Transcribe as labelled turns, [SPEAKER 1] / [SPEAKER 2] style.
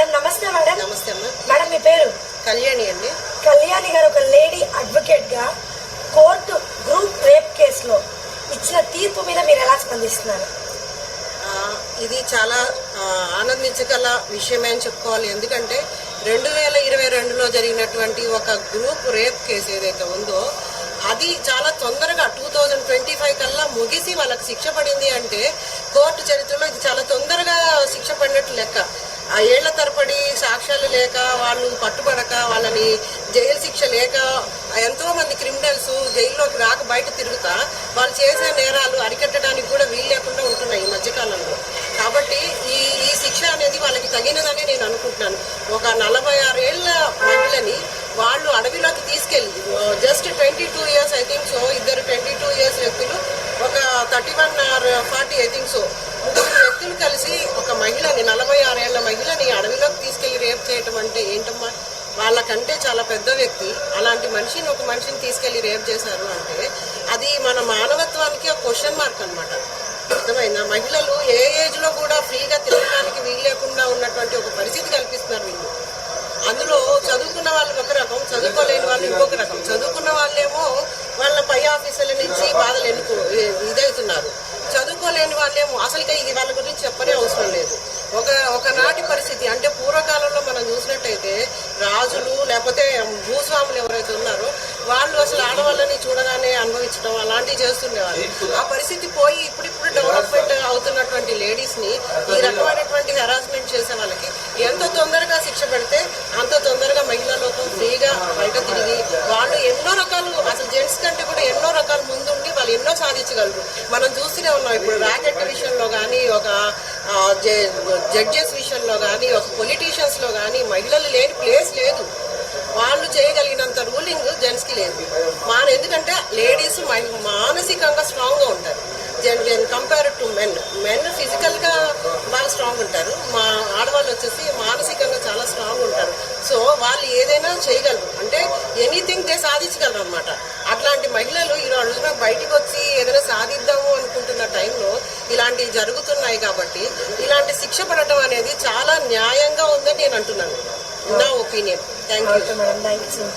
[SPEAKER 1] Madam నమస్తే. Madam
[SPEAKER 2] నమస్తే అమ్మా.
[SPEAKER 1] మేడం మీ పేరు?
[SPEAKER 2] కళ్యాణి అండి.
[SPEAKER 1] కళ్యాణి గారు ఒక లేడీ అడ్వకేట్ గా కోర్టు గ్రూప్ రేప్ కేసులో ఇచ్చిన తీర్పు మీద మీరు ఎలా స్పందిస్తున్నారు?
[SPEAKER 2] ఇది చాలా ఆనందించగల విషయమే అని చెప్పుకోవాలి. ఎందుకంటే 2022లో జరిగినటువంటి ఒక గ్రూప్ రేప్ కేసు ఏదైతే ఉందో అది చాలా తొందరగా 2025 కల్లా ముగిసి వాళ్ళకి శిక్ష పడింది అంటే కోర్టు చరిత్రలో ఇది చాలా తొందరగా శిక్ష పడినట్టు లెక్క. ఆ ఏళ్ల తరబడి సాక్ష్యాలు లేక వాళ్ళు పట్టుబడక వాళ్ళని జైలు శిక్ష లేక ఎంతో మంది క్రిమినల్స్ జైల్లోకి రాక బయట తిరుగుతా వాళ్ళు చేసే నేరాలు అరికట్టడానికి కూడా వీలు లేకుండా ఉంటున్నాయి ఈ మధ్యకాలంలో. కాబట్టి ఈ శిక్ష అనేది వాళ్ళకి తగినదని నేను అనుకుంటున్నాను. ఒక 46 ఏళ్ల మహిళని వాళ్ళు అడవిలోకి తీసుకెళ్ళి just 22 years I think so, ఇద్దరు 22 ఇయర్స్ వ్యక్తులు, ఒక 31 or 40 ఐ థింక్ సో, ముగ్గురు వ్యక్తులు కలిసి ఒక మహిళని 46 ఏళ్ల మహిళని అడవిలోకి తీసుకెళ్లి రేప్ చేయటం అంటే ఏంటమ్మా? వాళ్ళకంటే చాలా పెద్ద వ్యక్తి అలాంటి మనిషిని ఒక మనిషిని తీసుకెళ్లి రేప్ చేశారు అంటే అది మన మానవత్వానికి ఒక క్వశ్చన్ మార్క్ అనమాట. అర్థమైందా? మహిళలు ఏ ఏజ్ లో కూడా ఫ్రీగా తిరగడానికి వీలు లేకుండా ఉన్నటువంటి ఒక పరిస్థితి కల్పిస్తున్నారు వీళ్ళు. అందులో చదువుకున్న వాళ్ళు ఒక రకం, చదువుకోలేని వాళ్ళు ఇంకొక రకం. చదువుకున్న వాళ్ళేమో వాళ్ళ పై ఆఫీసుల నుంచి బాధలు ఇదవుతున్నారు. చదువుకోలేని వాళ్ళేమో అసలుగా ఇది వాళ్ళ గురించి చెప్పనే అవసరం లేదు. ఒకనాటి పరిస్థితి అంటే పూర్వకాలంలో మనం చూసినట్టయితే రాజులు లేకపోతే భూస్వాములు ఎవరైతే ఉన్నారో వాళ్ళు అసలు ఆడవాళ్ళని చూడగానే అనుభవించడం అలాంటివి చేస్తుండేవాళ్ళు. ఆ పరిస్థితి పోయి ఇప్పుడిప్పుడు డెవలప్మెంట్ అవుతున్నటువంటి లేడీస్ ని ఈ రకమైనటువంటి హెరాస్మెంట్ చేసే వాళ్ళకి ఎంత తొందరగా శిక్ష పెడితే అంత తొందరగా మహిళా లోకం ఫ్రీగా బయట తిరిగి వాళ్ళు ఎన్నో రకాలు, అసలు జెంట్స్ కంటే కూడా ఎన్నో రకాలు ముందుండి వాళ్ళు ఎన్నో సాధించగలరు. మనం చూస్తూనే ఉన్నాం. ఇప్పుడు ర్యాకెట్ విషయంలో కానీ, ఒక జడ్జెస్ విషయంలో కానీ, ఒక పొలిటీషియన్స్ లో కానీ మహిళలు లేని ప్లేస్ లేదు. వాళ్ళు చేయగలిగినంత రూలింగ్ జెంట్స్ కి లేదు. ఎందుకంటే లేడీస్ మానసికంగా స్ట్రాంగ్ గా ఉంటారు కంపేర్ టు మెన్ ఫిజికల్ గా బాగా స్ట్రాంగ్ ఉంటారు. మా ఆడవాళ్ళు వచ్చేసి మానసికంగా చాలా స్ట్రాంగ్ ఉంటారు. సో వాళ్ళు ఏదైనా చేయగలరు, అంటే ఎనీథింగ్ దే సాధించగలరు అనమాట. అట్లాంటి మహిళలు ఈ రోజున బయటికి వచ్చి ఏదైనా సాధిద్దాము అనుకుంటున్న టైంలో ఇలాంటివి జరుగుతున్నాయి. కాబట్టి ఇలాంటి శిక్ష పడటం అనేది చాలా న్యాయంగా ఉందని నేను అంటున్నాను, నా ఒపీనియన్. Thank you.